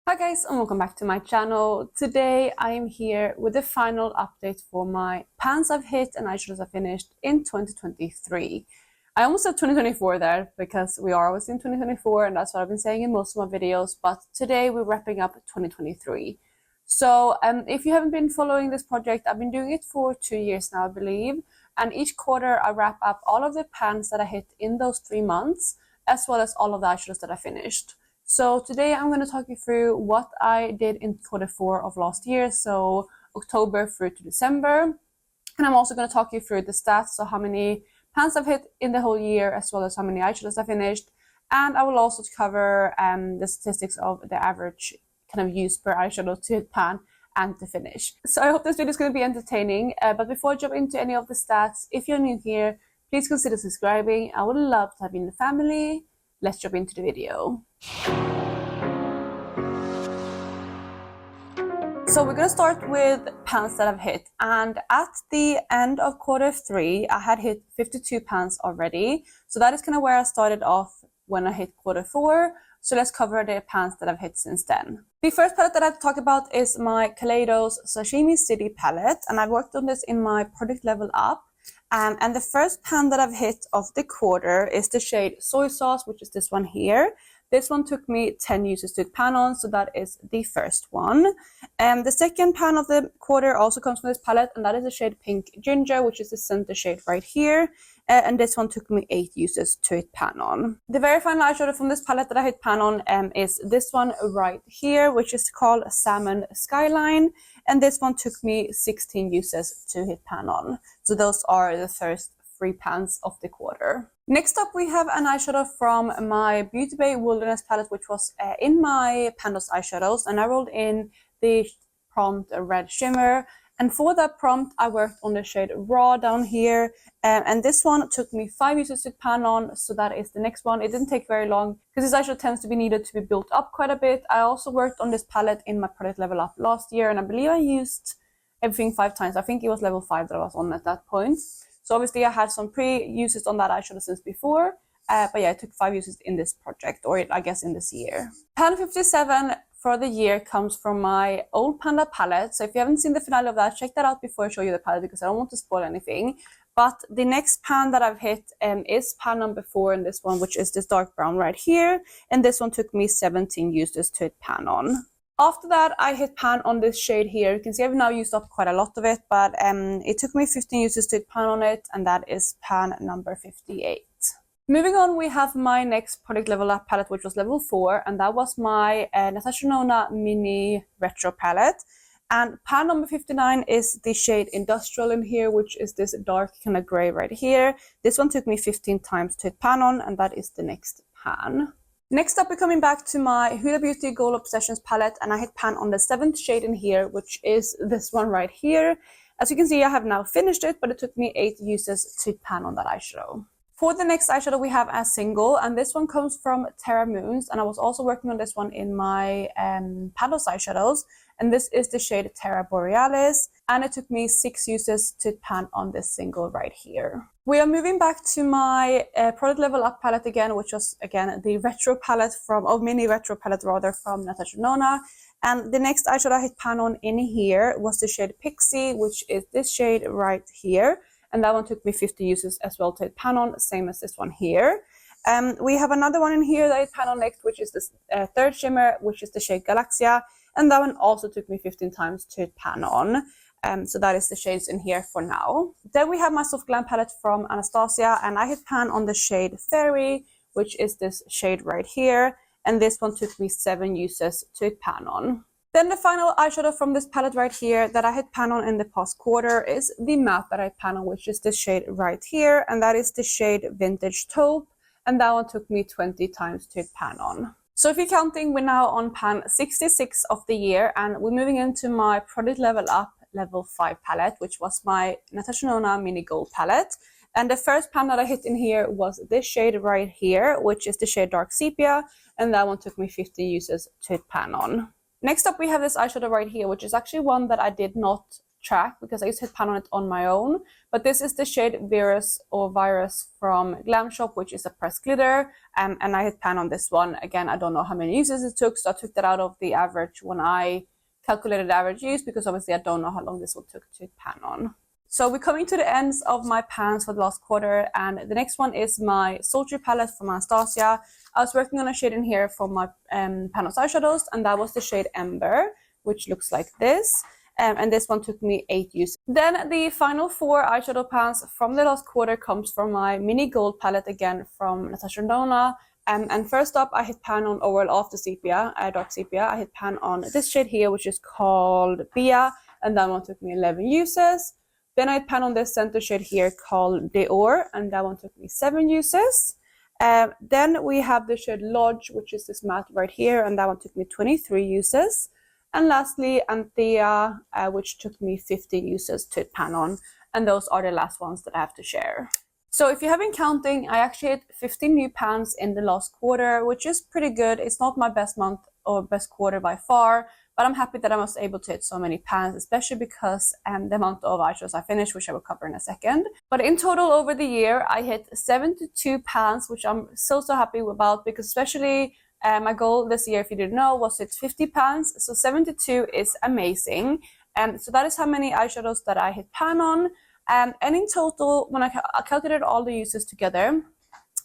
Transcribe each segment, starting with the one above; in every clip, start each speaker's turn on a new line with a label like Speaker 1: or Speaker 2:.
Speaker 1: Hi guys, and welcome back to my channel. Today I am here with the final update for my pans I've hit and eyeshadows I finished in 2023. I almost said 2024 there because we are always in 2024 and that's what I've been saying in most of my videos, but today we're wrapping up 2023. So if you haven't been following this project, I've been doing it for 2 years now, I believe, and each quarter I wrap up all of the pans that I hit in those 3 months, as well as all of the eyeshadows that I finished. So today I'm going to talk you through what I did in Q4 of last year, so October through to December. And I'm also going to talk you through the stats, so how many pans I've hit in the whole year, as well as how many eyeshadows I finished. And I will also cover the statistics of the average kind of use per eyeshadow to hit pan and to finish. So I hope this video is going to be entertaining. But before I jump into any of the stats, if you're new here, please consider subscribing. I would love to have you in the family. Let's jump into the video. So we're going to start with pans that I've hit, and at the end of Q3 I had hit 52 pans already, so that is kind of where I started off when I hit Q4. So let's cover the pans that I've hit since then. The first palette that I have to talk about is my Eyeshadows Sashimi City palette, and I've worked on this in my product level up. And the first pan that I've hit of the quarter is the shade Soy Sauce, which is this one here. This one took me 10 uses to pan on, so that is the first one. And the second pan of the quarter also comes from this palette, and that is the shade Pink Ginger, which is the center shade right here. And this one took me 8 uses to hit pan on. The very final eyeshadow from this palette that I hit pan on is this one right here, which is called Salmon Skyline. And this one took me 16 uses to hit pan on. So those are the first 3 pans of the quarter. Next up, we have an eyeshadow from my Beauty Bay Wilderness palette, which was in my Pandos eyeshadows, and I rolled in the prompt Red Shimmer. And for that prompt, I worked on the shade Raw down here, and this one took me 5 uses to pan on, so that is the next one. It didn't take very long because this eyeshadow tends to be needed to be built up quite a bit. I also worked on this palette in my product level up last year, and I believe I used everything 5 times. I think it was level 5 that I was on at that point. So obviously I had some pre-uses on that eyeshadow since before, but yeah, I took 5 uses in this project, or I guess in this year. Pan 57 for the year comes from my old Panda palette. So if you haven't seen the finale of that, check that out before I show you the palette, because I don't want to spoil anything. But the next pan that I've hit is pan number 4 in this one, which is this dark brown right here. And this one took me 17 uses to hit pan on. After that, I hit pan on this shade here. You can see I've now used up quite a lot of it, but it took me 15 uses to hit pan on it, and that is pan number 58. Moving on, we have my next product level up palette, which was level 4, and that was my Natasha Denona Mini Retro palette. And pan number 59 is the shade Industrial in here, which is this dark kind of gray right here. This one took me 15 times to hit pan on, and that is the next pan. Next up, we're coming back to my Huda Beauty Gold Obsessions palette, and I hit pan on the 7th shade in here, which is this one right here. As you can see, I have now finished it, but it took me 8 uses to hit pan on that eyeshadow. For the next eyeshadow, we have a single, and this one comes from Terra Moons, and I was also working on this one in my Pandos eyeshadows, and this is the shade Terra Borealis, and it took me 6 uses to pan on this single right here. We are moving back to my product level up palette again, which was again the retro palette mini retro palette rather, from Natasha Denona. And the next eyeshadow I hit pan on in here was the shade Pixie, which is this shade right here. And that one took me 50 uses as well to hit pan on, same as this one here. We have another one in here that I hit pan on next, which is this 3rd shimmer, which is the shade Galaxia. And that one also took me 15 times to hit pan on. So that is the shades in here for now. Then we have my Soft Glam palette from Anastasia, and I hit pan on the shade Fairy, which is this shade right here. And this one took me 7 uses to hit pan on. Then the final eyeshadow from this palette right here that I hit pan on in the past quarter is the matte that I hit pan on, which is this shade right here, and that is the shade Vintage Taupe, and that one took me 20 times to hit pan on. So if you're counting, we're now on pan 66 of the year, and we're moving into my product level up level 5 palette, which was my Natasha Denona Mini Gold palette. And the first pan that I hit in here was this shade right here, which is the shade Dark Sepia, and that one took me 50 uses to hit pan on. Next up, we have this eyeshadow right here, which is actually one that I did not track because I used to hit pan on it on my own. But this is the shade Virus from Glam Shop, which is a pressed glitter. And I hit pan on this one. Again, I don't know how many uses it took, so I took that out of the average when I calculated the average use, because obviously I don't know how long this will take to hit pan on. So we're coming to the ends of my pans for the last quarter, and the next one is my Sultry palette from Anastasia. I was working on a shade in here for my Panos eyeshadows, and that was the shade Ember, which looks like this. And this one took me 8 uses. Then the final 4 eyeshadow pans from the last quarter comes from my mini gold palette again from Natasha Denona. And first up, I hit pan on, after sepia, dark sepia, I hit pan on this shade here, which is called Bia, and that one took me 11 uses. Then I hit pan on this center shade here called Dior, and that one took me 7 uses. Then we have the shade Lodge, which is this matte right here, and that one took me 23 uses. And lastly, Anthea, which took me 50 uses to hit pan on, and those are the last ones that I have to share. So if you have been counting, I actually hit 15 new pans in the last quarter, which is pretty good. It's not my best month or best quarter by far, but I'm happy that I was able to hit so many pans, especially because the amount of eyeshadows I finished, which I will cover in a second. But in total over the year, I hit 72 pans, which I'm so happy about, because especially my goal this year, if you didn't know, was hit 50 pans. So 72 is amazing. So that is how many eyeshadows that I hit pan on. And in total, when I calculated all the uses together,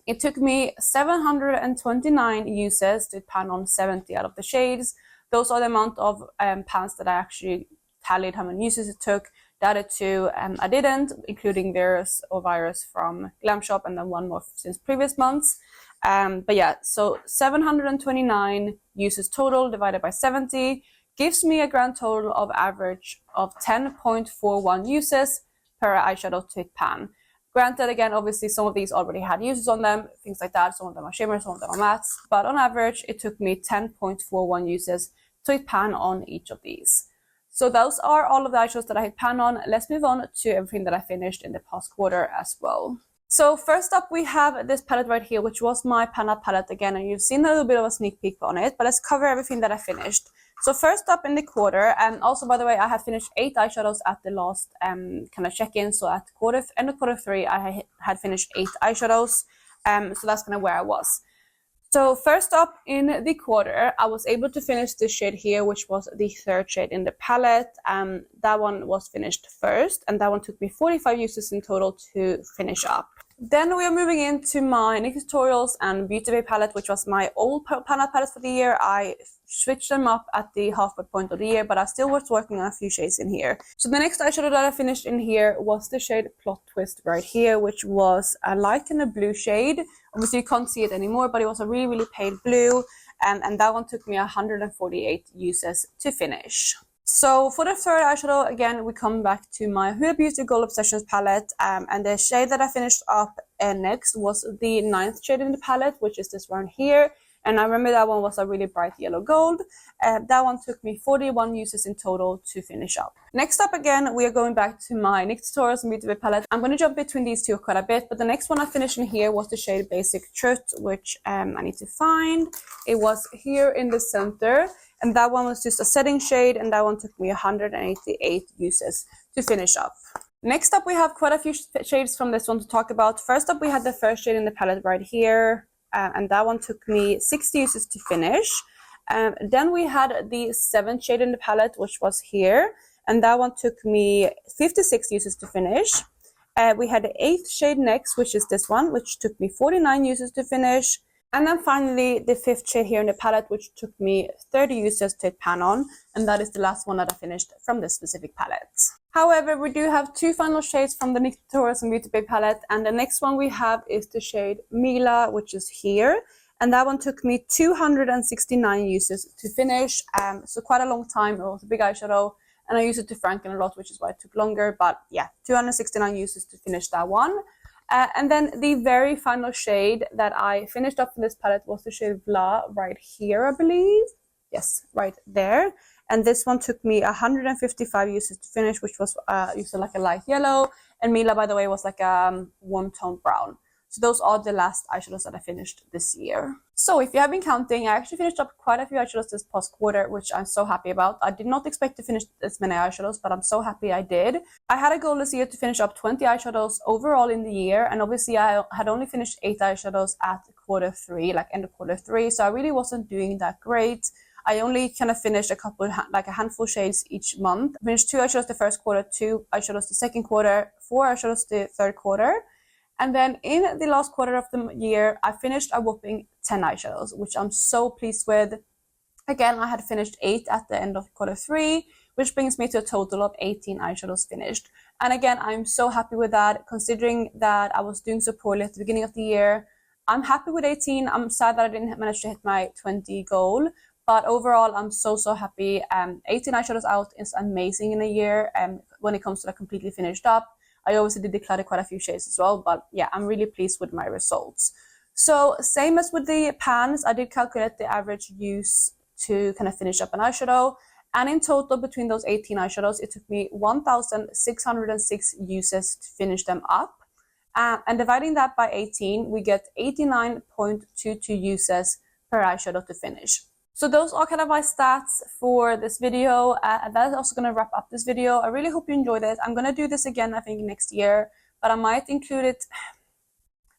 Speaker 1: it took me 729 uses to hit pan on 70 out of the shades. Those are the amount of pans that I actually tallied how many uses it took. The other 2 I didn't, including Virus from Glam Shop, and then one more since previous months. But yeah, so 729 uses total divided by 70 gives me a grand total of average of 10.41 uses per eyeshadow to hit pan. Granted, again, obviously some of these already had uses on them, things like that. Some of them are shimmers, some of them are mattes. But on average, it took me 10.41 uses to hit pan on each of these. So those are all of the eyeshadows that I hit pan on. Let's move on to everything that I finished in the past quarter as well. So first up, we have this palette right here, which was my Panna palette again, and you've seen a little bit of a sneak peek on it, but let's cover everything that I finished. So first up in the quarter, and also by the way, I have finished 8 eyeshadows at the last kind of check-in. So at end of quarter 3, I had finished 8 eyeshadows. So that's kind of where I was. So first up in the quarter, I was able to finish this shade here, which was the 3rd shade in the palette. That one was finished first, and that one took me 45 uses in total to finish up. Then we are moving into my NYX Tutorials and Beauty Bay palette, which was my old Panna palette for the year. I switched them up at the halfway point of the year, but I still was working on a few shades in here. So the next eyeshadow that I finished in here was the shade Plot Twist right here, which was a light and a blue shade. Obviously you can't see it anymore, but it was a really pale blue, and that one took me 148 uses to finish. So for the 3rd eyeshadow, again, we come back to my Huda Beauty Gold Obsessions palette, and the shade that I finished up next was the 9th shade in the palette, which is this one here. And I remember that one was a really bright yellow gold. That one took me 41 uses in total to finish up. Next up, again, we are going back to my NYX Tutorials and Beauty Bay palette. I'm going to jump between these two quite a bit, but the next one I finished in here was the shade Basic Truth, which I need to find. It was here in the center, and that one was just a setting shade, and that one took me 188 uses to finish up. Next up, we have quite a few shades from this one to talk about. First up, we had the 1st shade in the palette right here. And that one took me 60 uses to finish. Then we had the 7th shade in the palette, which was here, and that one took me 56 uses to finish. We had the 8th shade next, which is this one, which took me 49 uses to finish. And then finally the 5th shade here in the palette, which took me 30 uses to hit pan on, and that is the last one that I finished from this specific palette. However, we do have 2 final shades from the NYX Tutorials and Beauty Bay palette, and the next one we have is the shade Mila, which is here, and that one took me 269 uses to finish, so quite a long time. It was a big eyeshadow, and I used it to franken a lot, which is why it took longer, but yeah, 269 uses to finish that one. And then the very final shade that I finished up in this palette was the shade Vla right here, I believe. Yes, right there. And this one took me 155 uses to finish, which was used like a light yellow. And Mila, by the way, was like a one-tone brown. So those are the last eyeshadows that I finished this year. So if you have been counting, I actually finished up quite a few eyeshadows this past quarter, which I'm so happy about. I did not expect to finish as many eyeshadows, but I'm so happy I did. I had a goal this year to finish up 20 eyeshadows overall in the year, and obviously I had only finished 8 eyeshadows at quarter 3, like end of quarter 3, so I really wasn't doing that great. I only kind of finished a couple, like a handful shades each month. I finished 2 eyeshadows the first quarter, 2 eyeshadows the second quarter, 4 eyeshadows the third quarter. And then in the last quarter of the year, I finished a whopping 10 eyeshadows, which I'm so pleased with. Again, I had finished 8 at the end of quarter 3, which brings me to a total of 18 eyeshadows finished. And again, I'm so happy with that, considering that I was doing so poorly at the beginning of the year. I'm happy with 18. I'm sad that I didn't manage to hit my 20 goal. But overall, I'm so happy. 18 eyeshadows out is amazing in a year. When it comes to like completely finished up, I obviously did declutter quite a few shades as well. But yeah, I'm really pleased with my results. So same as with the pans, I did calculate the average use to kind of finish up an eyeshadow. And in total, between those 18 eyeshadows, it took me 1,606 uses to finish them up. And dividing that by 18, we get 89.22 uses per eyeshadow to finish. So those are kind of my stats for this video, and that is also going to wrap up this video. I really hope you enjoyed it. I'm going to do this again, I think, next year, but I might include it.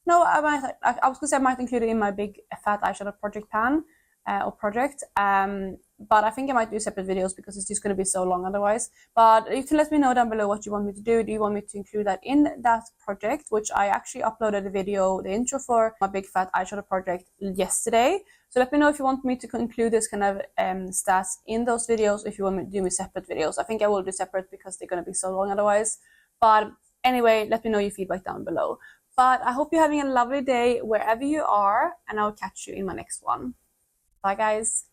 Speaker 1: No, I was going to say I might include it in my big fat eyeshadow project pan or project. But I think I might do separate videos because it's just going to be so long otherwise. But you can let me know down below what you want me to do. Do you want me to include that in that project, which I actually uploaded a video, the intro for my big fat eyeshadow project yesterday. So let me know if you want me to include this kind of stats in those videos, if you want me to do separate videos. I think I will do separate because they're going to be so long otherwise. But anyway, let me know your feedback down below. But I hope you're having a lovely day wherever you are, and I'll catch you in my next one. Bye guys.